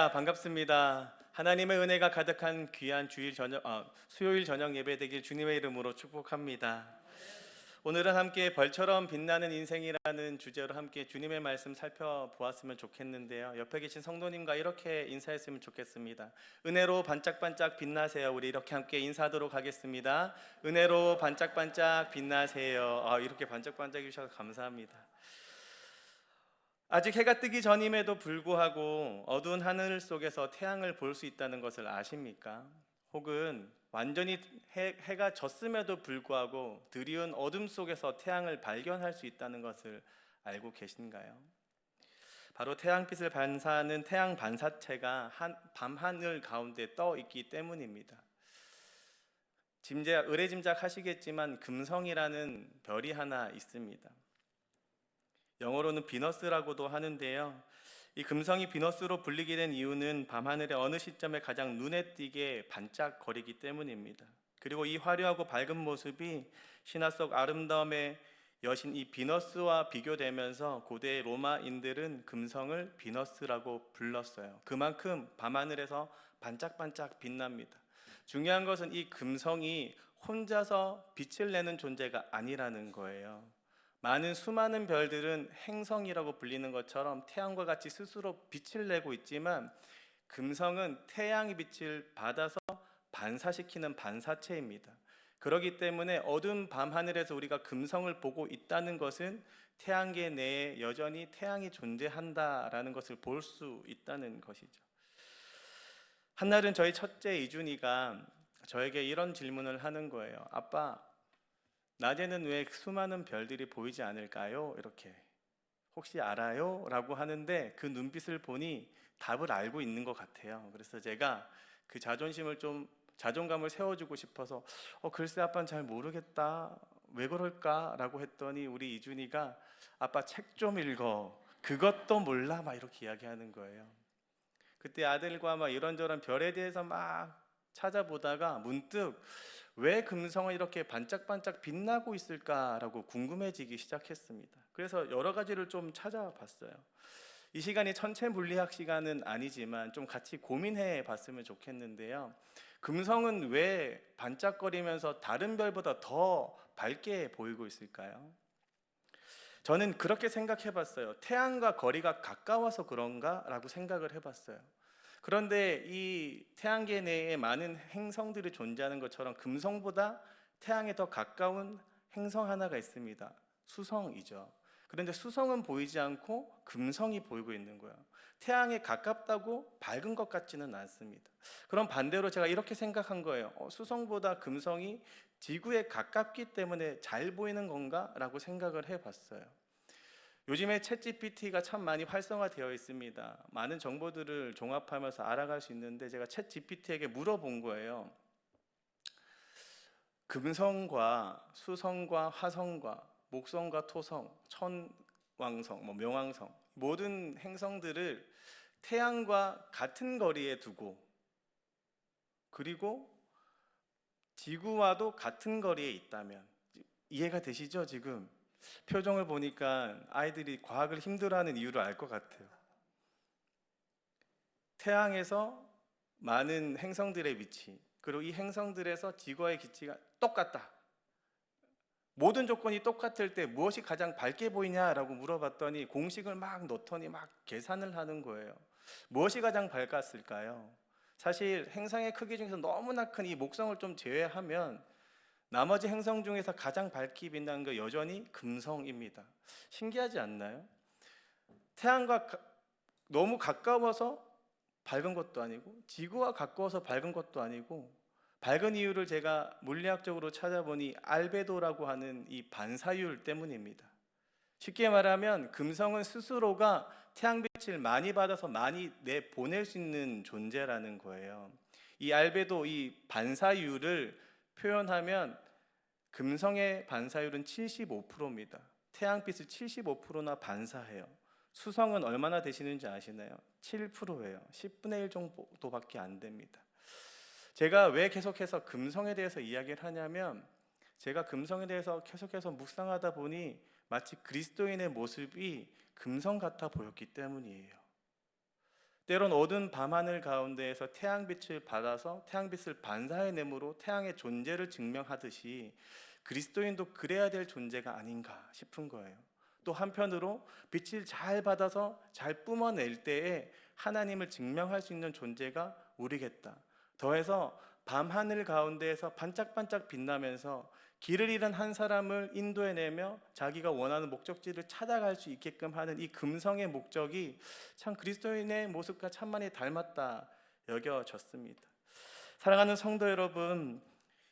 반갑습니다. 하나님의 은혜가 가득한 귀한 수요일 저녁 예배 되길 주님의 이름으로 축복합니다. 오늘은 함께 벌처럼 빛나는 인생이라는 주제로 함께 주님의 말씀 살펴보았으면 좋겠는데요. 옆에 계신 성도님과 이렇게 인사했으면 좋겠습니다. 은혜로 반짝반짝 빛나세요. 우리 이렇게 함께 인사하도록 하겠습니다. 은혜로 반짝반짝 빛나세요. 이렇게 반짝반짝 해주셔서 감사합니다. 아직 해가 뜨기 전임에도 불구하고 어두운 하늘 속에서 태양을 볼 수 있다는 것을 아십니까? 혹은 완전히 해가 졌음에도 불구하고 드리운 어둠 속에서 태양을 발견할 수 있다는 것을 알고 계신가요? 바로 태양빛을 반사하는 태양 반사체가 밤하늘 가운데 떠 있기 때문입니다. 의례짐작 하시겠지만 금성이라는 별이 하나 있습니다. 영어로는 비너스라고도 하는데요. 이 금성이 비너스로 불리게 된 이유는 밤하늘의 어느 시점에 가장 눈에 띄게 반짝거리기 때문입니다. 그리고 이 화려하고 밝은 모습이 신화 속 아름다움의 여신 이 비너스와 비교되면서 고대 로마인들은 금성을 비너스라고 불렀어요. 그만큼 밤하늘에서 반짝반짝 빛납니다. 중요한 것은 이 금성이 혼자서 빛을 내는 존재가 아니라는 거예요. 많은 수많은 별들은 행성이라고 불리는 것처럼 태양과 같이 스스로 빛을 내고 있지만 금성은 태양의 빛을 받아서 반사시키는 반사체입니다. 그렇기 때문에 어두운 밤하늘에서 우리가 금성을 보고 있다는 것은 태양계 내에 여전히 태양이 존재한다라는 것을 볼 수 있다는 것이죠. 한날은 저희 첫째 이준이가 저에게 이런 질문을 하는 거예요. 아빠, 낮에는 왜 수많은 별들이 보이지 않을까요? 이렇게 혹시 알아요? 라고 하는데 그 눈빛을 보니 답을 알고 있는 것 같아요. 그래서 제가 그 자존감을 세워주고 싶어서 글쎄 아빠는 잘 모르겠다. 왜 그럴까? 라고 했더니 우리 이준이가 아빠 책 좀 읽어. 그것도 몰라? 막 이렇게 이야기하는 거예요. 그때 아들과 막 이런저런 별에 대해서 막 찾아보다가 문득 왜 금성은 이렇게 반짝반짝 빛나고 있을까라고 궁금해지기 시작했습니다. 그래서 여러 가지를 좀 찾아봤어요. 이 시간이 천체 물리학 시간은 아니지만 좀 같이 고민해 봤으면 좋겠는데요. 금성은 왜 반짝거리면서 다른 별보다 더 밝게 보이고 있을까요? 저는 그렇게 생각해 봤어요. 태양과 거리가 가까워서 그런가? 라고 생각을 해 봤어요. 그런데 이 태양계 내에 많은 행성들이 존재하는 것처럼 금성보다 태양에 더 가까운 행성 하나가 있습니다. 수성이죠. 그런데 수성은 보이지 않고 금성이 보이고 있는 거예요. 태양에 가깝다고 밝은 것 같지는 않습니다. 그럼 반대로 제가 이렇게 생각한 거예요. 수성보다 금성이 지구에 가깝기 때문에 잘 보이는 건가? 라고 생각을 해봤어요. 요즘에 챗GPT가 참 많이 활성화되어 있습니다. 많은 정보들을 종합하면서 알아갈 수 있는데 제가 챗GPT에게 물어본 거예요. 금성과 수성과 화성과 목성과 토성, 천왕성, 명왕성 모든 행성들을 태양과 같은 거리에 두고 그리고 지구와도 같은 거리에 있다면 이해가 되시죠? 지금 표정을 보니까 아이들이 과학을 힘들어하는 이유를 알 것 같아요. 태양에서 많은 행성들의 위치, 그리고 이 행성들에서 지구와의 기치가 똑같다. 모든 조건이 똑같을 때 무엇이 가장 밝게 보이냐라고 물어봤더니 공식을 막 넣더니 막 계산을 하는 거예요. 무엇이 가장 밝았을까요? 사실 행성의 크기 중에서 너무나 큰 이 목성을 좀 제외하면 나머지 행성 중에서 가장 밝게 빛나는 건 여전히 금성입니다. 신기하지 않나요? 태양과 너무 가까워서 밝은 것도 아니고 지구와 가까워서 밝은 것도 아니고 밝은 이유를 제가 물리학적으로 찾아보니 알베도라고 하는 이 반사율 때문입니다. 쉽게 말하면 금성은 스스로가 태양빛을 많이 받아서 많이 내보낼 수 있는 존재라는 거예요. 이 알베도, 이 반사율을 표현하면 금성의 반사율은 75%입니다. 태양빛을 75%나 반사해요. 수성은 얼마나 되시는지 아시나요? 7%예요. 10분의 1 정도밖에 안 됩니다. 제가 왜 계속해서 금성에 대해서 이야기를 하냐면 제가 금성에 대해서 계속해서 묵상하다 보니 마치 그리스도인의 모습이 금성 같아 보였기 때문이에요. 때론 어두운 밤하늘 가운데에서 태양빛을 받아서 태양빛을 반사해내므로 태양의 존재를 증명하듯이 그리스도인도 그래야 될 존재가 아닌가 싶은 거예요. 또 한편으로 빛을 잘 받아서 잘 뿜어낼 때에 하나님을 증명할 수 있는 존재가 우리겠다. 더해서 밤하늘 가운데에서 반짝반짝 빛나면서 길을 잃은 한 사람을 인도해내며 자기가 원하는 목적지를 찾아갈 수 있게끔 하는 이 금성의 목적이 참 그리스도인의 모습과 참 많이 닮았다 여겨졌습니다. 사랑하는 성도 여러분,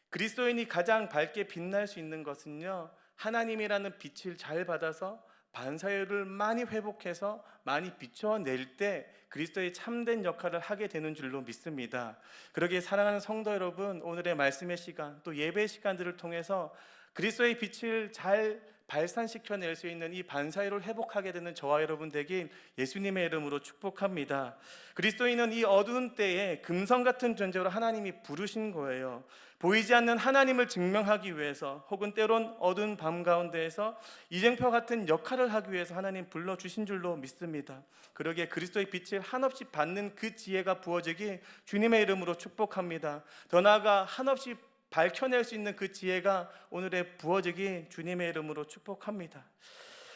그리스도인이 가장 밝게 빛날 수 있는 것은요, 하나님이라는 빛을 잘 받아서 반사율을 많이 회복해서 많이 비춰낼 때 그리스도의 참된 역할을 하게 되는 줄로 믿습니다. 그러기에 사랑하는 성도 여러분, 오늘의 말씀의 시간 또 예배 시간들을 통해서 그리스도의 빛을 잘 발산시켜낼 수 있는 이 반사율을 회복하게 되는 저와 여러분 되길 예수님의 이름으로 축복합니다. 그리스도인은 이 어두운 때에 금성 같은 존재로 하나님이 부르신 거예요. 보이지 않는 하나님을 증명하기 위해서, 혹은 때론 어두운 밤 가운데에서 이정표 같은 역할을 하기 위해서 하나님 불러주신 줄로 믿습니다. 그러기에 그리스도의 빛을 한없이 받는 그 지혜가 부어지기 주님의 이름으로 축복합니다. 더 나아가 한없이 밝혀낼 수 있는 그 지혜가 오늘에 부어지기 주님의 이름으로 축복합니다.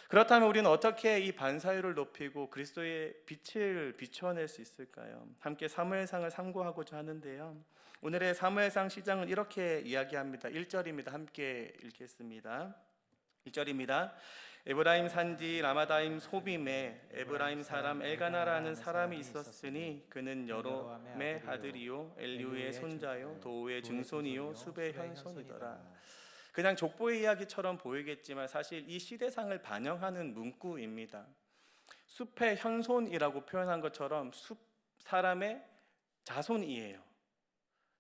그렇다면 우리는 어떻게 이 반사율을 높이고 그리스도의 빛을 비춰낼 수 있을까요? 함께 사무엘상을 상고하고자 하는데요, 오늘의 사무엘상 시장은 이렇게 이야기합니다. 1절입니다. 함께 읽겠습니다. 1절입니다. 에브라임 산지 라마다임 소빔에 에브라임 사람 엘가나라는 사람이 있었으니 그는 여롬의 아들이요 엘리우의 손자요 도우의 증손이요 숲의 현손이더라. 그냥 족보의 이야기처럼 보이겠지만 사실 이 시대상을 반영하는 문구입니다. 숲의 현손이라고 표현한 것처럼 숲 사람의 자손이에요.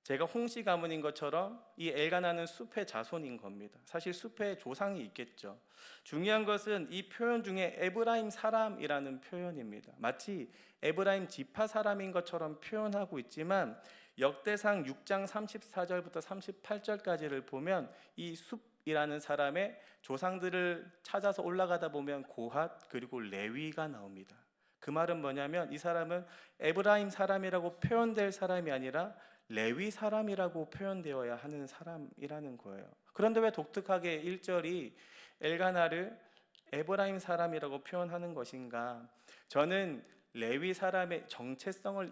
제가 홍씨 가문인 것처럼 이 엘가나는 숲의 자손인 겁니다. 사실 숲에 조상이 있겠죠. 중요한 것은 이 표현 중에 에브라임 사람이라는 표현입니다. 마치 에브라임 지파 사람인 것처럼 표현하고 있지만 역대상 6장 34절부터 38절까지를 보면 이 숲이라는 사람의 조상들을 찾아서 올라가다 보면 고핫 그리고 레위가 나옵니다. 그 말은 뭐냐면 이 사람은 에브라임 사람이라고 표현될 사람이 아니라 레위 사람이라고 표현되어야 하는 사람이라는 거예요. 그런데 왜 독특하게 1절이 엘가나를 에브라임 사람이라고 표현하는 것인가? 저는 레위 사람의 정체성을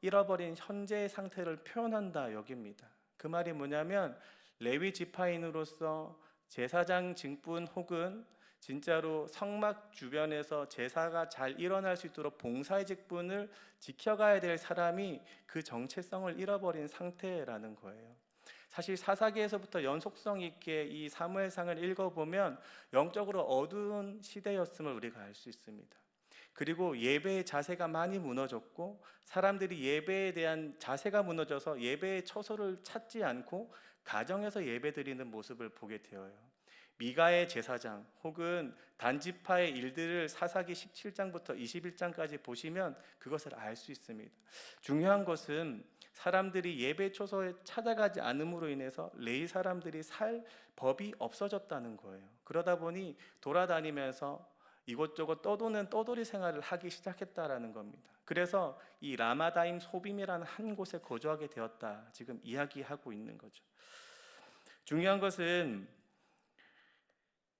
잃어버린 현재의 상태를 표현한다 여깁니다. 그 말이 뭐냐면 레위 지파인으로서 제사장 직분 혹은 진짜로 성막 주변에서 제사가 잘 일어날 수 있도록 봉사의 직분을 지켜가야 될 사람이 그 정체성을 잃어버린 상태라는 거예요. 사실 사사기에서부터 연속성 있게 이 사무엘상을 읽어보면 영적으로 어두운 시대였음을 우리가 알 수 있습니다. 그리고 예배의 자세가 많이 무너졌고 사람들이 예배에 대한 자세가 무너져서 예배의 처소를 찾지 않고 가정에서 예배드리는 모습을 보게 되어요. 미가의 제사장 혹은 단지파의 일들을 사사기 17장부터 21장까지 보시면 그것을 알 수 있습니다. 중요한 것은 사람들이 예배 초소에 찾아가지 않음으로 인해서 레위 사람들이 살 법이 없어졌다는 거예요. 그러다 보니 돌아다니면서 이곳저곳 떠도는 떠돌이 생활을 하기 시작했다라는 겁니다. 그래서 이 라마다임 소빔이라는 한 곳에 거주하게 되었다 지금 이야기하고 있는 거죠. 중요한 것은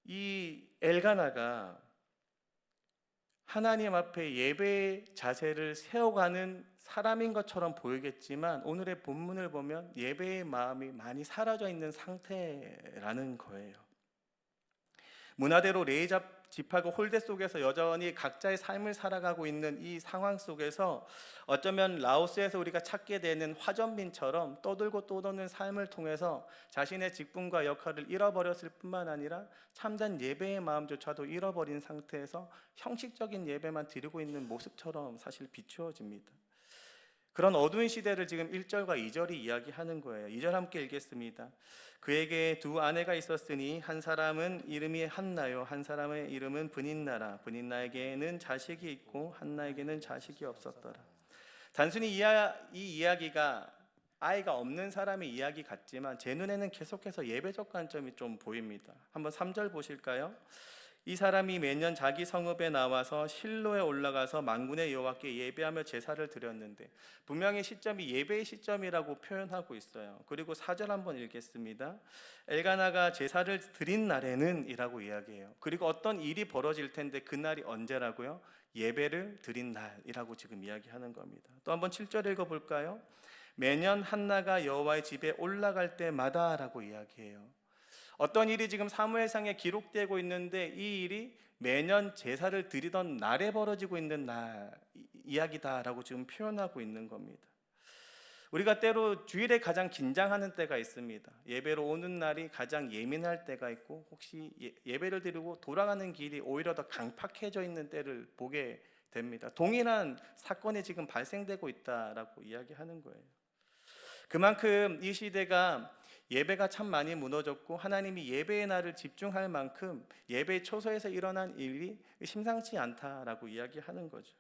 이 엘가나가 하나님 앞에 예배의 자세를 세워가는 사람인 것처럼 보이겠지만 오늘의 본문을 보면 예배의 마음이 많이 사라져 있는 상태라는 거예요. 문화대로 레위 지파가 홀대 속에서 여전히 각자의 삶을 살아가고 있는 이 상황 속에서 어쩌면 라오스에서 우리가 찾게 되는 화전민처럼 떠들고 떠도는 삶을 통해서 자신의 직분과 역할을 잃어버렸을 뿐만 아니라 참된 예배의 마음조차도 잃어버린 상태에서 형식적인 예배만 드리고 있는 모습처럼 사실 비추어집니다. 그런 어두운 시대를 지금 1절과 2절이 이야기하는 거예요. 2절 함께 읽겠습니다. 그에게 두 아내가 있었으니 한 사람은 이름이 한나요 한 사람의 이름은 브닌나라. 브닌나에게는 자식이 있고 한나에게는 자식이 없었더라. 단순히 이 이야기가 아이가 없는 사람의 이야기 같지만 제 눈에는 계속해서 예배적 관점이 좀 보입니다. 한번 3절 보실까요? 이 사람이 매년 자기 성읍에 나와서 실로에 올라가서 만군의 여호와께 예배하며 제사를 드렸는데, 분명히 시점이 예배의 시점이라고 표현하고 있어요. 그리고 4절 한번 읽겠습니다. 엘가나가 제사를 드린 날에는 이라고 이야기해요. 그리고 어떤 일이 벌어질 텐데 그날이 언제라고요? 예배를 드린 날이라고 지금 이야기하는 겁니다. 또 한번 7절 읽어볼까요? 매년 한나가 여호와의 집에 올라갈 때마다라고 이야기해요. 어떤 일이 지금 사무엘상에 기록되고 있는데 이 일이 매년 제사를 드리던 날에 벌어지고 있는 이야기다라고 지금 표현하고 있는 겁니다. 우리가 때로 주일에 가장 긴장하는 때가 있습니다. 예배로 오는 날이 가장 예민할 때가 있고, 혹시 예배를 드리고 돌아가는 길이 오히려 더 강팍해져 있는 때를 보게 됩니다. 동일한 사건이 지금 발생되고 있다라고 이야기하는 거예요. 그만큼 이 시대가 예배가 참 많이 무너졌고, 하나님이 예배의 날을 집중할 만큼 예배 초소에서 일어난 일이 심상치 않다라고 이야기하는 거죠.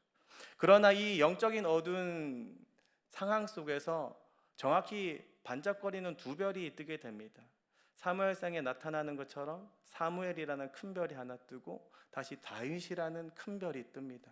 그러나 이 영적인 어두운 상황 속에서 정확히 반짝거리는 두 별이 뜨게 됩니다. 사무엘상에 나타나는 것처럼 사무엘이라는 큰 별이 하나 뜨고 다시 다윗이라는 큰 별이 뜹니다.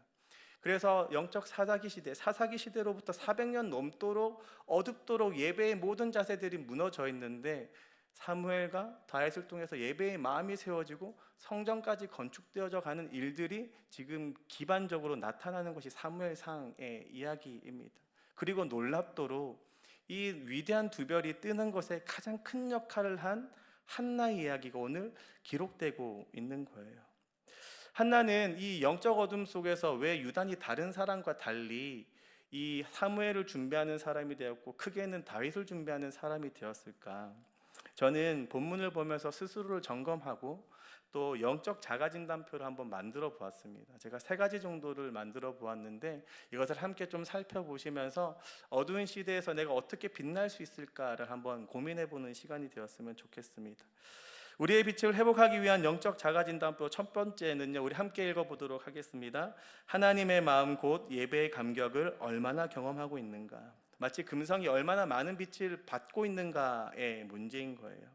그래서 영적 사사기 시대로부터 400년 넘도록 어둡도록 예배의 모든 자세들이 무너져 있는데, 사무엘과 다윗을 통해서 예배의 마음이 세워지고 성전까지 건축되어져 가는 일들이 지금 기반적으로 나타나는 것이 사무엘상의 이야기입니다. 그리고 놀랍도록 이 위대한 두 별이 뜨는 것에 가장 큰 역할을 한 한나의 이야기가 오늘 기록되고 있는 거예요. 한나는 이 영적 어둠 속에서 왜 유단히 다른 사람과 달리 이 사무엘을 준비하는 사람이 되었고 크게는 다윗을 준비하는 사람이 되었을까? 저는 본문을 보면서 스스로를 점검하고 또 영적 자가진단표를 한번 만들어 보았습니다. 제가 3가지 정도를 만들어 보았는데, 이것을 함께 좀 살펴보시면서 어두운 시대에서 내가 어떻게 빛날 수 있을까를 한번 고민해 보는 시간이 되었으면 좋겠습니다. 우리의 빛을 회복하기 위한 영적 자가진단표 첫 번째는요, 우리 함께 읽어보도록 하겠습니다. 하나님의 마음 곧 예배의 감격을 얼마나 경험하고 있는가. 마치 금성이 얼마나 많은 빛을 받고 있는가의 문제인 거예요.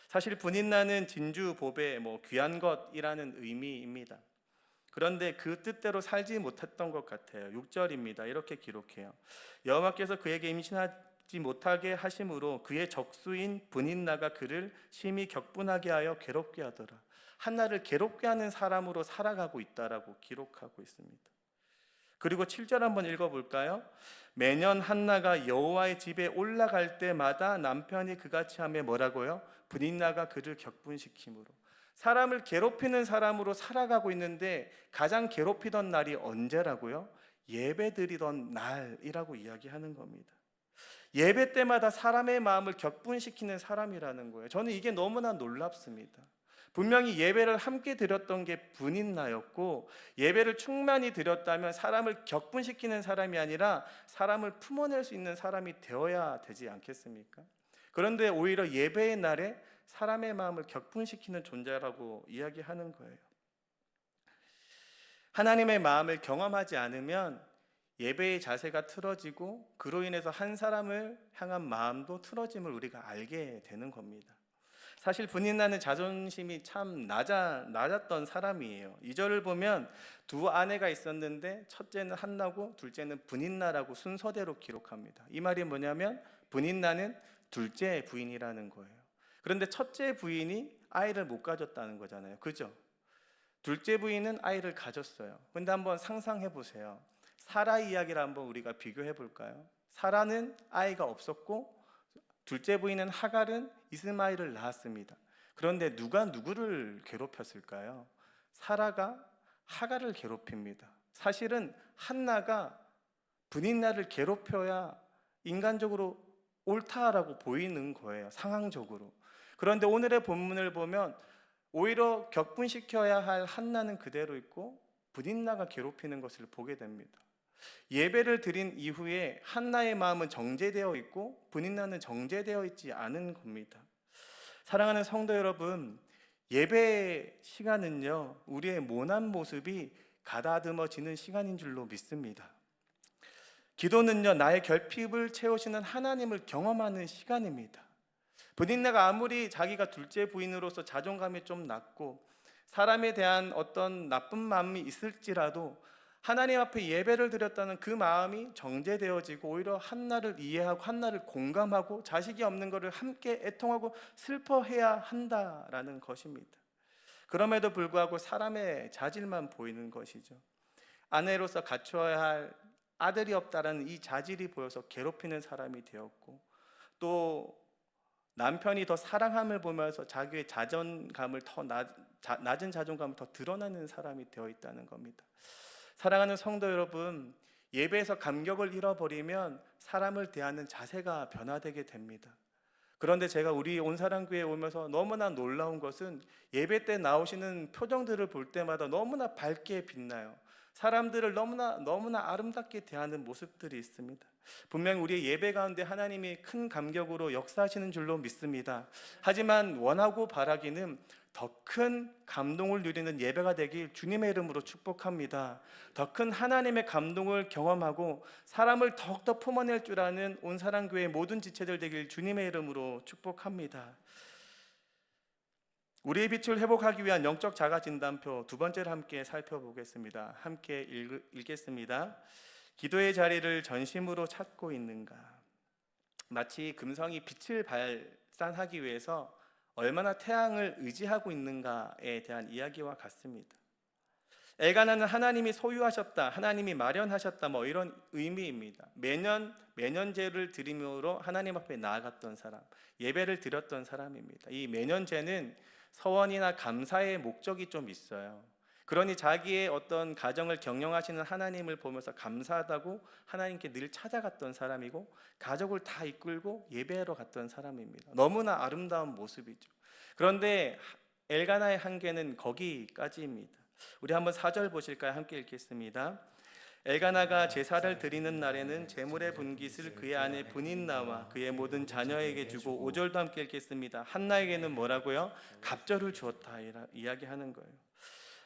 사실 분인나는 진주, 보배, 귀한 것이라는 의미입니다. 그런데 그 뜻대로 살지 못했던 것 같아요. 6절입니다. 이렇게 기록해요. 여호와께서 그에게 임신하지 못하게 하심으로 그의 적수인 분인나가 그를 심히 격분하게 하여 괴롭게 하더라. 한나를 괴롭게 하는 사람으로 살아가고 있다라고 기록하고 있습니다. 그리고 7절 한번 읽어볼까요? 매년 한나가 여호와의 집에 올라갈 때마다 남편이 그같이 하며 뭐라고요? 분인나가 그를 격분시키므로. 사람을 괴롭히는 사람으로 살아가고 있는데 가장 괴롭히던 날이 언제라고요? 예배 드리던 날이라고 이야기하는 겁니다. 예배 때마다 사람의 마음을 격분시키는 사람이라는 거예요. 저는 이게 너무나 놀랍습니다. 분명히 예배를 함께 드렸던 게 분인나였고, 예배를 충만히 드렸다면 사람을 격분시키는 사람이 아니라 사람을 품어낼 수 있는 사람이 되어야 되지 않겠습니까? 그런데 오히려 예배의 날에 사람의 마음을 격분시키는 존재라고 이야기하는 거예요. 하나님의 마음을 경험하지 않으면 예배의 자세가 틀어지고 그로 인해서 한 사람을 향한 마음도 틀어짐을 우리가 알게 되는 겁니다. 사실 분인나는 자존심이 참 낮았던 사람이에요. 2절을 보면 두 아내가 있었는데 첫째는 한나고 둘째는 분인나라고 순서대로 기록합니다. 이 말이 뭐냐면 분인나는 둘째 부인이라는 거예요. 그런데 첫째 부인이 아이를 못 가졌다는 거잖아요. 그죠? 둘째 부인은 아이를 가졌어요. 근데 한번 상상해 보세요. 사라 이야기를 한번 우리가 비교해 볼까요? 사라는 아이가 없었고 둘째 부인은 하갈은 이스마엘을 낳았습니다. 그런데 누가 누구를 괴롭혔을까요? 사라가 하갈을 괴롭힙니다. 사실은 한나가 분인나를 괴롭혀야 인간적으로 옳다라고 보이는 거예요. 상황적으로. 그런데 오늘의 본문을 보면 오히려 격분시켜야 할 한나는 그대로 있고 분인나가 괴롭히는 것을 보게 됩니다. 예배를 드린 이후에 한나의 마음은 정죄되어 있고 분인나는 정죄되어 있지 않은 겁니다. 사랑하는 성도 여러분, 예배 시간은요, 우리의 모난 모습이 가다듬어지는 시간인 줄로 믿습니다. 기도는요, 나의 결핍을 채우시는 하나님을 경험하는 시간입니다. 분인나가 아무리 자기가 둘째 부인으로서 자존감이 좀 낮고 사람에 대한 어떤 나쁜 마음이 있을지라도 하나님 앞에 예배를 드렸다는 그 마음이 정제되어지고 오히려 한나를 이해하고 한나를 공감하고 자식이 없는 것을 함께 애통하고 슬퍼해야 한다라는 것입니다. 그럼에도 불구하고 사람의 자질만 보이는 것이죠. 아내로서 갖추어야 할 아들이 없다라는 이 자질이 보여서 괴롭히는 사람이 되었고, 또 남편이 더 사랑함을 보면서 자기의 자존감을 낮은 자존감을 더 드러내는 사람이 되어 있다는 겁니다. 사랑하는 성도 여러분, 예배에서 감격을 잃어버리면 사람을 대하는 자세가 변화되게 됩니다. 그런데 제가 우리 온사랑교회에 오면서 너무나 놀라운 것은 예배 때 나오시는 표정들을 볼 때마다 너무나 밝게 빛나요. 사람들을 너무나 아름답게 대하는 모습들이 있습니다. 분명 우리의 예배 가운데 하나님이 큰 감격으로 역사하시는 줄로 믿습니다. 하지만 원하고 바라기는 더 큰 감동을 누리는 예배가 되길 주님의 이름으로 축복합니다. 더 큰 하나님의 감동을 경험하고 사람을 더욱더 품어낼 줄 아는 온사랑교회의 모든 지체들 되길 주님의 이름으로 축복합니다. 우리의 빛을 회복하기 위한 영적 자가진단표 두 번째를 함께 살펴보겠습니다. 함께 읽겠습니다. 기도의 자리를 전심으로 찾고 있는가? 마치 금성이 빛을 발산하기 위해서 얼마나 태양을 의지하고 있는가에 대한 이야기와 같습니다. 엘가나는 하나님이 소유하셨다, 하나님이 마련하셨다, 이런 의미입니다. 매년 제를 드림으로 하나님 앞에 나아갔던 사람, 예배를 드렸던 사람입니다. 이 매년제는 서원이나 감사의 목적이 좀 있어요. 그러니 자기의 어떤 가정을 경영하시는 하나님을 보면서 감사하다고 하나님께 늘 찾아갔던 사람이고, 가족을 다 이끌고 예배하러 갔던 사람입니다. 너무나 아름다운 모습이죠. 그런데 엘가나의 한계는 거기까지입니다. 우리 한번 4절 보실까요? 함께 읽겠습니다. 엘가나가 제사를 드리는 날에는 제물의 분깃을 그의 아내 브닌나와 그의 모든 자녀에게 주고, 5절도 함께 읽겠습니다. 한나에게는 뭐라고요? 갑절을 주었다 이야기하는 거예요.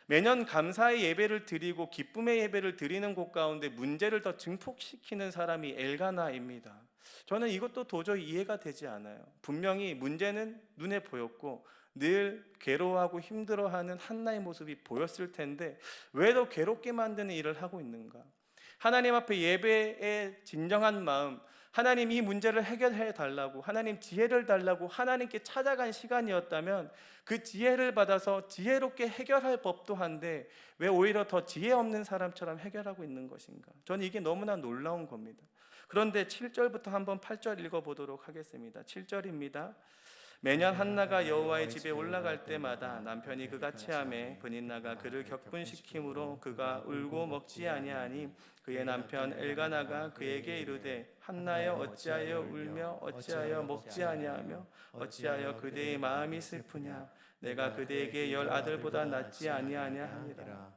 매년 감사의 예배를 드리고 기쁨의 예배를 드리는 곳 가운데 문제를 더 증폭시키는 사람이 엘가나입니다. 저는 이것도 도저히 이해가 되지 않아요. 분명히 문제는 눈에 보였고 늘 괴로워하고 힘들어하는 한나의 모습이 보였을 텐데 왜 더 괴롭게 만드는 일을 하고 있는가? 하나님 앞에 예배의 진정한 마음, 하나님 이 문제를 해결해 달라고, 하나님 지혜를 달라고 하나님께 찾아간 시간이었다면 그 지혜를 받아서 지혜롭게 해결할 법도 한데 왜 오히려 더 지혜 없는 사람처럼 해결하고 있는 것인가? 저는 이게 너무나 놀라운 겁니다. 그런데 7절부터 한번 8절 읽어보도록 하겠습니다. 7절입니다. 매년 한나가 여호와의 집에 올라갈 때마다 남편이 그가 체함에 브닌나가 그를 격분시키므로 그가 울고 먹지 아니하니 그의 남편 엘가나가 그에게 이르되 한나여 어찌하여 울며 어찌하여 먹지 아니하며 어찌하여 그대의 마음이 슬프냐? 내가 그대에게 10 아들보다 낫지 아니하냐 하니라.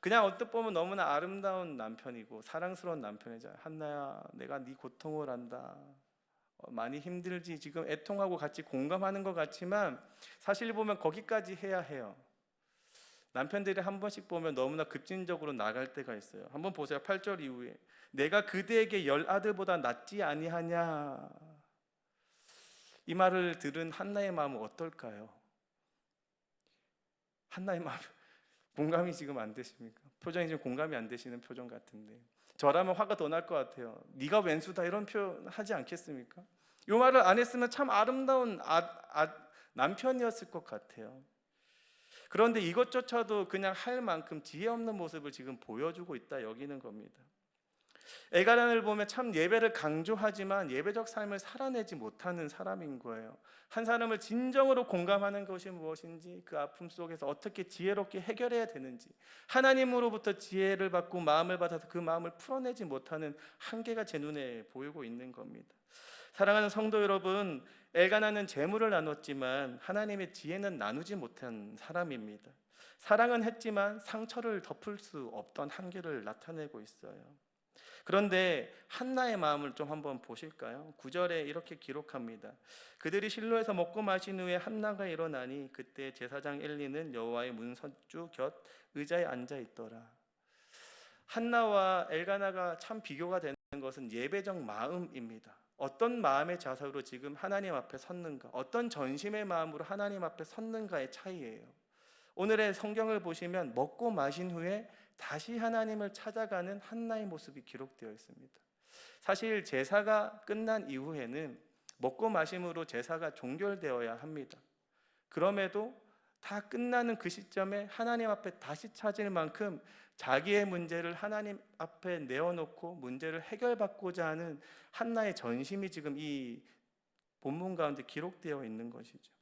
그냥 언뜻 보면 너무나 아름다운 남편이고 사랑스러운 남편이죠. 한나야, 내가 네 고통을 안다. 많이 힘들지, 지금 애통하고 같이 공감하는 것 같지만 사실 보면 거기까지 해야 해요. 남편들이 한 번씩 보면 너무나 급진적으로 나갈 때가 있어요. 한번 보세요. 8절 이후에 내가 그대에게 10 아들보다 낫지 아니하냐. 이 말을 들은 한나의 마음은 어떨까요? 한나의 마음 공감이 지금 안 되십니까? 표정이 지금 공감이 안 되시는 표정 같은데 저라면 화가 더 날 것 같아요. 네가 왼수다 이런 표현 하지 않겠습니까? 이 말을 안 했으면 참 아름다운 남편이었을 것 같아요. 그런데 이것조차도 그냥 할 만큼 지혜 없는 모습을 지금 보여주고 있다 여기는 겁니다. 엘가나를 보면 참 예배를 강조하지만 예배적 삶을 살아내지 못하는 사람인 거예요. 한 사람을 진정으로 공감하는 것이 무엇인지, 그 아픔 속에서 어떻게 지혜롭게 해결해야 되는지, 하나님으로부터 지혜를 받고 마음을 받아서 그 마음을 풀어내지 못하는 한계가 제 눈에 보이고 있는 겁니다. 사랑하는 성도 여러분, 엘가나는 재물을 나눴지만 하나님의 지혜는 나누지 못한 사람입니다. 사랑은 했지만 상처를 덮을 수 없던 한계를 나타내고 있어요. 그런데 한나의 마음을 좀 한번 보실까요? 9절에 이렇게 기록합니다. 그들이 실로에서 먹고 마신 후에 한나가 일어나니 그때 제사장 엘리는 여호와의 문선주 곁 의자에 앉아 있더라. 한나와 엘가나가 참 비교가 되는 것은 예배적 마음입니다. 어떤 마음의 자세로 지금 하나님 앞에 섰는가, 어떤 전심의 마음으로 하나님 앞에 섰는가의 차이예요. 오늘의 성경을 보시면 먹고 마신 후에 다시 하나님을 찾아가는 한나의 모습이 기록되어 있습니다. 사실 제사가 끝난 이후에는 먹고 마심으로 제사가 종결되어야 합니다. 그럼에도 다 끝나는 그 시점에 하나님 앞에 다시 찾을 만큼 자기의 문제를 하나님 앞에 내어놓고 문제를 해결받고자 하는 한나의 전심이 지금 이 본문 가운데 기록되어 있는 것이죠.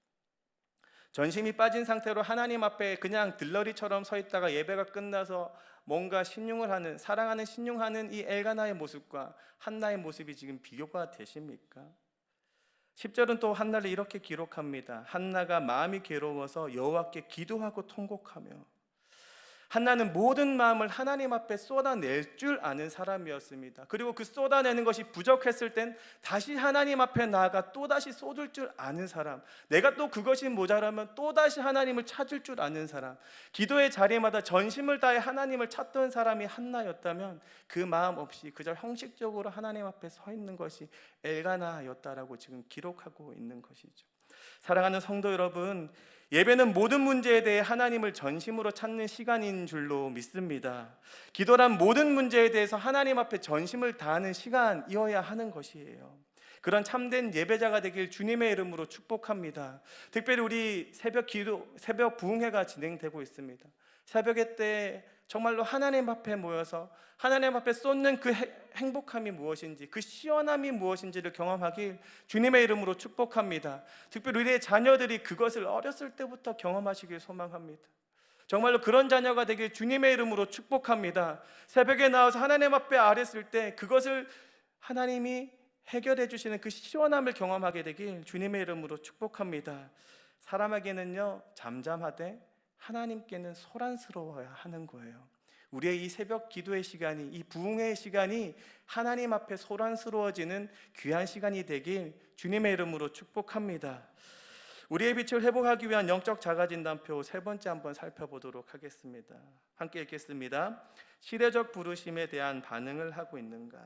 전심이 빠진 상태로 하나님 앞에 그냥 들러리처럼 서 있다가 예배가 끝나서 뭔가 신용을 하는, 사랑하는 신용하는 이 엘가나의 모습과 한나의 모습이 지금 비교가 되십니까? 10절은 또 한나를 이렇게 기록합니다. 한나가 마음이 괴로워서 여호와께 기도하고 통곡하며. 한나는 모든 마음을 하나님 앞에 쏟아낼 줄 아는 사람이었습니다. 그리고 그 쏟아내는 것이 부족했을 땐 다시 하나님 앞에 나아가 또다시 쏟을 줄 아는 사람, 내가 또 그것이 모자라면 또다시 하나님을 찾을 줄 아는 사람, 기도의 자리마다 전심을 다해 하나님을 찾던 사람이 한나였다면 그 마음 없이 그저 형식적으로 하나님 앞에 서 있는 것이 엘가나였다라고 지금 기록하고 있는 것이죠. 사랑하는 성도 여러분, 예배는 모든 문제에 대해 하나님을 전심으로 찾는 시간인 줄로 믿습니다. 기도란 모든 문제에 대해서 하나님 앞에 전심을 다하는 시간이어야 하는 것이에요. 그런 참된 예배자가 되길 주님의 이름으로 축복합니다. 특별히 우리 새벽 기도, 새벽 부흥회가 진행되고 있습니다. 새벽에 때 정말로 하나님 앞에 모여서 하나님 앞에 쏟는 그 행복함이 무엇인지, 그 시원함이 무엇인지를 경험하길 주님의 이름으로 축복합니다. 특별히 우리의 자녀들이 그것을 어렸을 때부터 경험하시길 소망합니다. 정말로 그런 자녀가 되길 주님의 이름으로 축복합니다. 새벽에 나와서 하나님 앞에 아랬을 때 그것을 하나님이 해결해 주시는 그 시원함을 경험하게 되길 주님의 이름으로 축복합니다. 사람에게는요, 잠잠하되 하나님께는 소란스러워야 하는 거예요. 우리의 이 새벽 기도의 시간이, 이 부흥회의 시간이 하나님 앞에 소란스러워지는 귀한 시간이 되길 주님의 이름으로 축복합니다. 우리의 빛을 회복하기 위한 영적 자가진단표 세 번째 한번 살펴보도록 하겠습니다. 함께 읽겠습니다. 시대적 부르심에 대한 반응을 하고 있는가?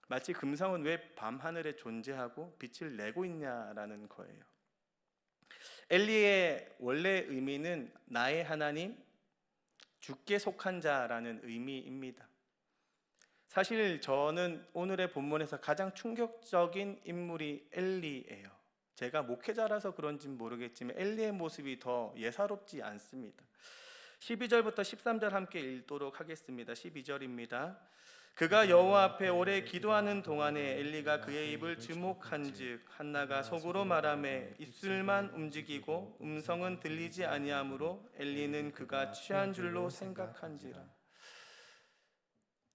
마치 금성은 왜 밤하늘에 존재하고 빛을 내고 있냐라는 거예요. 엘리의 원래 의미는 나의 하나님, 주께 속한 자라는 의미입니다. 사실 저는 오늘의 본문에서 가장 충격적인 인물이 엘리예요. 제가 목회자라서 그런지는 모르겠지만 엘리의 모습이 더 예사롭지 않습니다. 12절부터 13절 함께 읽도록 하겠습니다. 12절입니다. 그가 여호와 앞에 오래 기도하는 동안에 엘리가 그의 입을 주목한즉 한나가 속으로 말하매 입술만 움직이고 음성은 들리지 아니하므로 엘리는 그가 취한 줄로 생각한지라.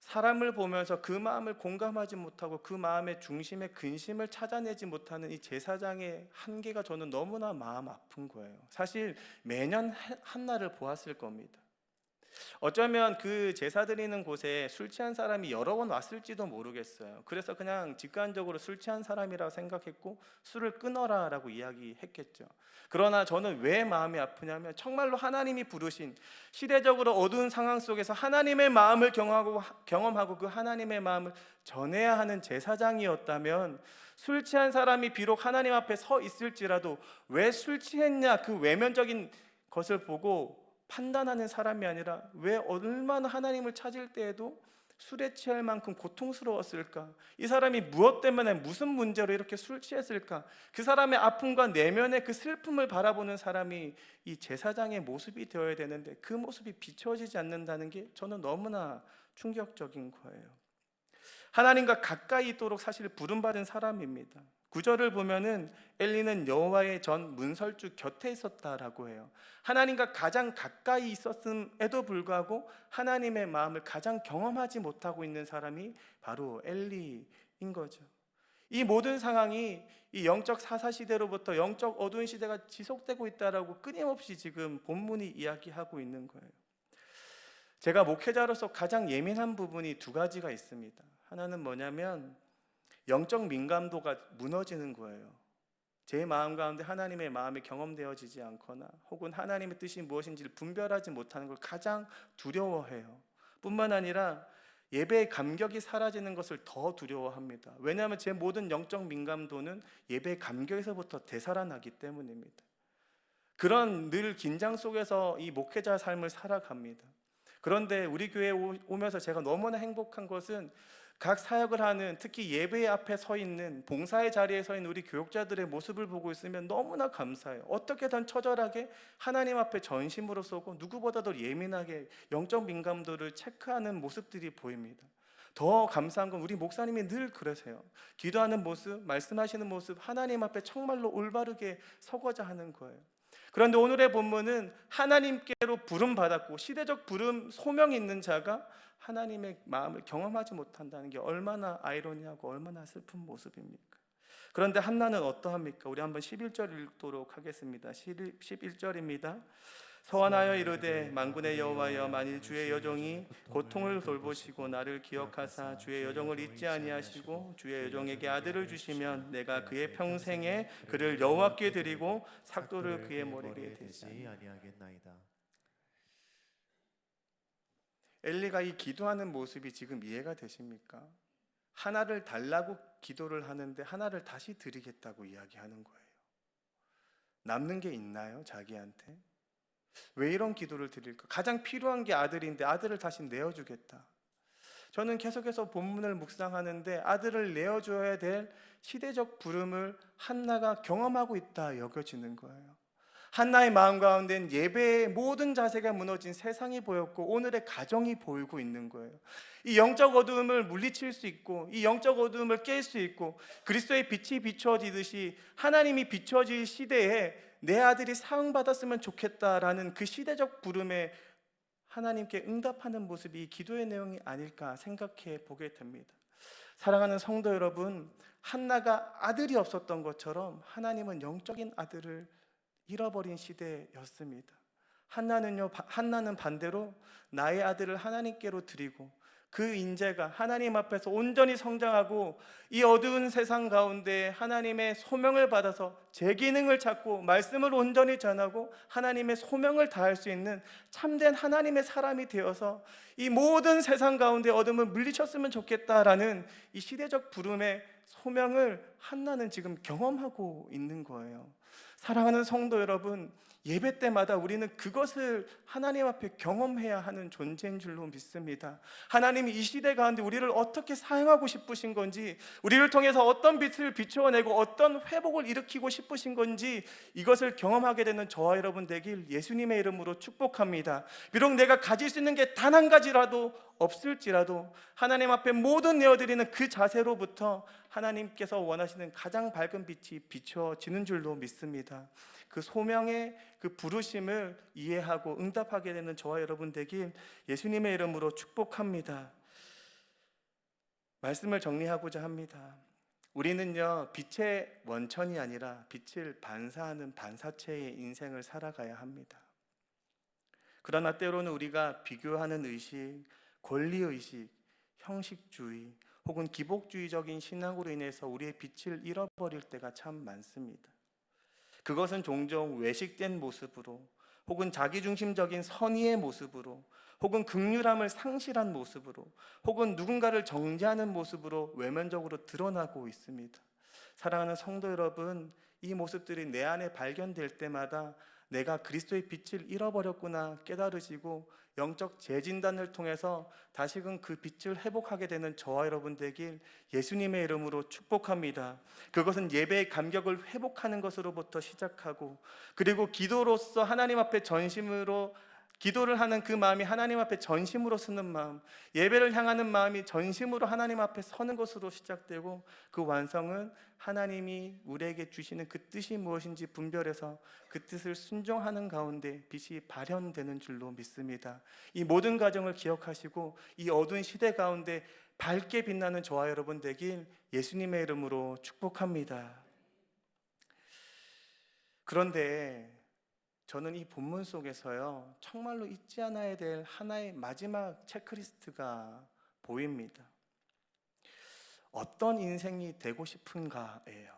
사람을 보면서 그 마음을 공감하지 못하고 그 마음의 중심의 근심을 찾아내지 못하는 이 제사장의 한계가 저는 너무나 마음 아픈 거예요. 사실 매년 한나를 보았을 겁니다. 어쩌면 그 제사 드리는 곳에 술 취한 사람이 여러 번 왔을지도 모르겠어요. 그래서 그냥 직관적으로 술 취한 사람이라고 생각했고 술을 끊어라 라고 이야기했겠죠. 그러나 저는 왜 마음이 아프냐면 정말로 하나님이 부르신, 시대적으로 어두운 상황 속에서 하나님의 마음을 경험하고 그 하나님의 마음을 전해야 하는 제사장이었다면 술 취한 사람이 비록 하나님 앞에 서 있을지라도 왜 술 취했냐, 그 외면적인 것을 보고 판단하는 사람이 아니라 왜 얼마나 하나님을 찾을 때에도 술에 취할 만큼 고통스러웠을까? 이 사람이 무엇 때문에 무슨 문제로 이렇게 술 취했을까? 그 사람의 아픔과 내면의 그 슬픔을 바라보는 사람이 이 제사장의 모습이 되어야 되는데 그 모습이 비춰지지 않는다는 게 저는 너무나 충격적인 거예요. 하나님과 가까이 있도록 사실 부름받은 사람입니다. 9절을 보면은 엘리는 여호와의 전 문설주 곁에 있었다라고 해요. 하나님과 가장 가까이 있었음에도 불구하고 하나님의 마음을 가장 경험하지 못하고 있는 사람이 바로 엘리인 거죠. 이 모든 상황이 이 영적 사사시대로부터 영적 어두운 시대가 지속되고 있다라고 끊임없이 지금 본문이 이야기하고 있는 거예요. 제가 목회자로서 가장 예민한 부분이 두 가지가 있습니다. 하나는 뭐냐면 영적 민감도가 무너지는 거예요. 제 마음 가운데 하나님의 마음이 경험되어지지 않거나 혹은 하나님의 뜻이 무엇인지를 분별하지 못하는 걸 가장 두려워해요. 뿐만 아니라 예배의 감격이 사라지는 것을 더 두려워합니다. 왜냐하면 제 모든 영적 민감도는 예배의 감격에서부터 되살아나기 때문입니다. 그런 늘 긴장 속에서 이 목회자 삶을 살아갑니다. 그런데 우리 교회에 오면서 제가 너무나 행복한 것은 각 사역을 하는, 특히 예배 앞에 서 있는, 봉사의 자리에 서 있는 우리 교육자들의 모습을 보고 있으면 너무나 감사해요. 어떻게든 처절하게 하나님 앞에 전심으로 서고 누구보다도 예민하게 영적 민감도를 체크하는 모습들이 보입니다. 더 감사한 건 우리 목사님이 늘 그러세요. 기도하는 모습, 말씀하시는 모습, 하나님 앞에 정말로 올바르게 서고자 하는 거예요. 그런데 오늘의 본문은 하나님께로 부름받았고 시대적 부름, 소명이 있는 자가 하나님의 마음을 경험하지 못한다는 게 얼마나 아이러니하고 얼마나 슬픈 모습입니까? 그런데 한나는 어떠합니까? 우리 한번 11절 읽도록 하겠습니다. 11절입니다. 서원하여 이르되 만군의 여호와여, 만일 주의 여종이 고통을 돌보시고 나를 기억하사 주의 여종을 잊지 아니하시고 주의 여종에게 아들을 주시면 내가 그의 평생에 그를 여호와께 드리고 삭도를 그의 머리에 대지 아니하겠나이다. 엘리가 이 기도하는 모습이 지금 이해가 되십니까? 하나를 달라고 기도를 하는데 하나를 다시 드리겠다고 이야기하는 거예요. 남는 게 있나요? 자기한테? 왜 이런 기도를 드릴까? 가장 필요한 게 아들인데 아들을 다시 내어주겠다. 저는 계속해서 본문을 묵상하는데 아들을 내어줘야 될 시대적 부름을 한나가 경험하고 있다 여겨지는 거예요. 한나의 마음 가운데는 예배의 모든 자세가 무너진 세상이 보였고 오늘의 가정이 보이고 있는 거예요. 이 영적 어두움을 물리칠 수 있고 이 영적 어두움을 깰 수 있고 그리스도의 빛이 비춰지듯이 하나님이 비춰질 시대에 내 아들이 사응받았으면 좋겠다라는 그 시대적 부름에 하나님께 응답하는 모습이 기도의 내용이 아닐까 생각해 보게 됩니다. 사랑하는 성도 여러분, 한나가 아들이 없었던 것처럼 하나님은 영적인 아들을 잃어버린 시대였습니다. 한나는 반대로 나의 아들을 하나님께로 드리고 그 인재가 하나님 앞에서 온전히 성장하고 이 어두운 세상 가운데 하나님의 소명을 받아서 제 기능을 찾고 말씀을 온전히 전하고 하나님의 소명을 다할 수 있는 참된 하나님의 사람이 되어서 이 모든 세상 가운데 어둠을 물리쳤으면 좋겠다라는 이 시대적 부름의 소명을 한나는 지금 경험하고 있는 거예요. 사랑하는 성도 여러분, 예배 때마다 우리는 그것을 하나님 앞에 경험해야 하는 존재인 줄로 믿습니다. 하나님이 이 시대 가운데 우리를 어떻게 사용하고 싶으신 건지, 우리를 통해서 어떤 빛을 비추어내고 어떤 회복을 일으키고 싶으신 건지 이것을 경험하게 되는 저와 여러분 되길 예수님의 이름으로 축복합니다. 비록 내가 가질 수 있는 게 단 한 가지라도 없을지라도 하나님 앞에 모든 내어드리는 그 자세로부터 하나님께서 원하시는 가장 밝은 빛이 비춰지는 줄로 믿습니다. 그 소명의 그 부르심을 이해하고 응답하게 되는 저와 여러분 되길 예수님의 이름으로 축복합니다. 말씀을 정리하고자 합니다. 우리는요, 빛의 원천이 아니라 빛을 반사하는 반사체의 인생을 살아가야 합니다. 그러나 때로는 우리가 비교하는 의식, 권리의식, 형식주의 혹은 기복주의적인 신앙으로 인해서 우리의 빛을 잃어버릴 때가 참 많습니다. 그것은 종종 외식된 모습으로 혹은 자기중심적인 선의의 모습으로 혹은 긍휼함을 상실한 모습으로 혹은 누군가를 정죄하는 모습으로 외면적으로 드러나고 있습니다. 사랑하는 성도 여러분, 이 모습들이 내 안에 발견될 때마다 내가 그리스도의 빛을 잃어버렸구나 깨달으시고 영적 재진단을 통해서 다시금 그 빛을 회복하게 되는 저와 여러분 되길 예수님의 이름으로 축복합니다. 그것은 예배의 감격을 회복하는 것으로부터 시작하고 그리고 기도로서 하나님 앞에 전심으로 기도를 하는 그 마음이 하나님 앞에 전심으로 서는 마음, 예배를 향하는 마음이 전심으로 하나님 앞에 서는 것으로 시작되고 그 완성은 하나님이 우리에게 주시는 그 뜻이 무엇인지 분별해서 그 뜻을 순종하는 가운데 빛이 발현되는 줄로 믿습니다. 이 모든 과정을 기억하시고 이 어두운 시대 가운데 밝게 빛나는 저와 여러분 되길 예수님의 이름으로 축복합니다. 그런데 저는 이 본문 속에서요, 정말로 잊지 않아야 될 하나의 마지막 체크리스트가 보입니다. 어떤 인생이 되고 싶은가예요.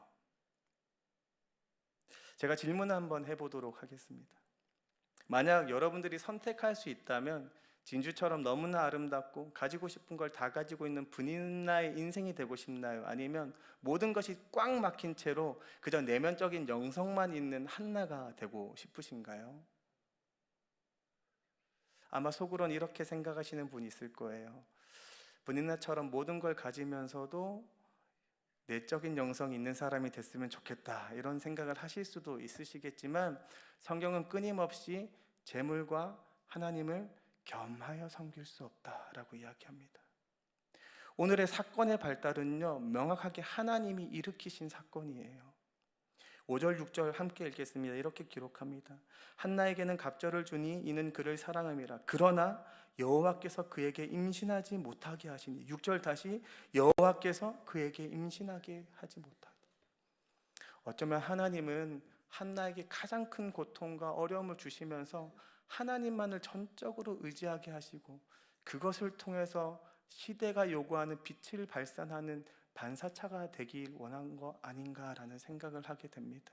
제가 질문 한번 해보도록 하겠습니다. 만약 여러분들이 선택할 수 있다면 진주처럼 너무나 아름답고 가지고 싶은 걸 다 가지고 있는 분인나의 인생이 되고 싶나요? 아니면 모든 것이 꽉 막힌 채로 그저 내면적인 영성만 있는 한나가 되고 싶으신가요? 아마 속으론 이렇게 생각하시는 분이 있을 거예요. 분인나처럼 모든 걸 가지면서도 내적인 영성이 있는 사람이 됐으면 좋겠다, 이런 생각을 하실 수도 있으시겠지만, 성경은 끊임없이 재물과 하나님을 겸하여 섬길 수 없다라고 이야기합니다. 오늘의 사건의 발달은요, 명확하게 하나님이 일으키신 사건이에요. 5절 6절 함께 읽겠습니다. 이렇게 기록합니다. 한나에게는 갑절을 주니 이는 그를 사랑함이라. 그러나 여호와께서 그에게 임신하지 못하게 하시니. 6절 다시, 여호와께서 그에게 임신하게 하지 못하게. 어쩌면 하나님은 한나에게 가장 큰 고통과 어려움을 주시면서 하나님만을 전적으로 의지하게 하시고, 그것을 통해서 시대가 요구하는 빛을 발산하는 반사차가 되길 원한 거 아닌가라는 생각을 하게 됩니다.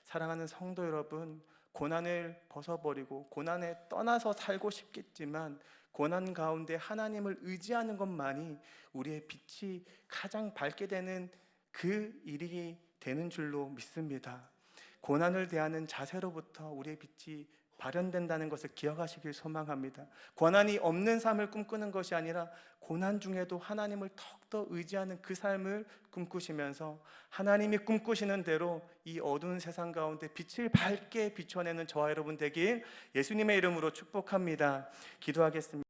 사랑하는 성도 여러분, 고난을 벗어버리고 고난에 떠나서 살고 싶겠지만, 고난 가운데 하나님을 의지하는 것만이 우리의 빛이 가장 밝게 되는 그 일이 되는 줄로 믿습니다. 고난을 대하는 자세로부터 우리의 빛이 발현된다는 것을 기억하시길 소망합니다. 고난이 없는 삶을 꿈꾸는 것이 아니라 고난 중에도 하나님을 더욱더 의지하는 그 삶을 꿈꾸시면서 하나님이 꿈꾸시는 대로 이 어두운 세상 가운데 빛을 밝게 비춰내는 저와 여러분 되길 예수님의 이름으로 축복합니다. 기도하겠습니다.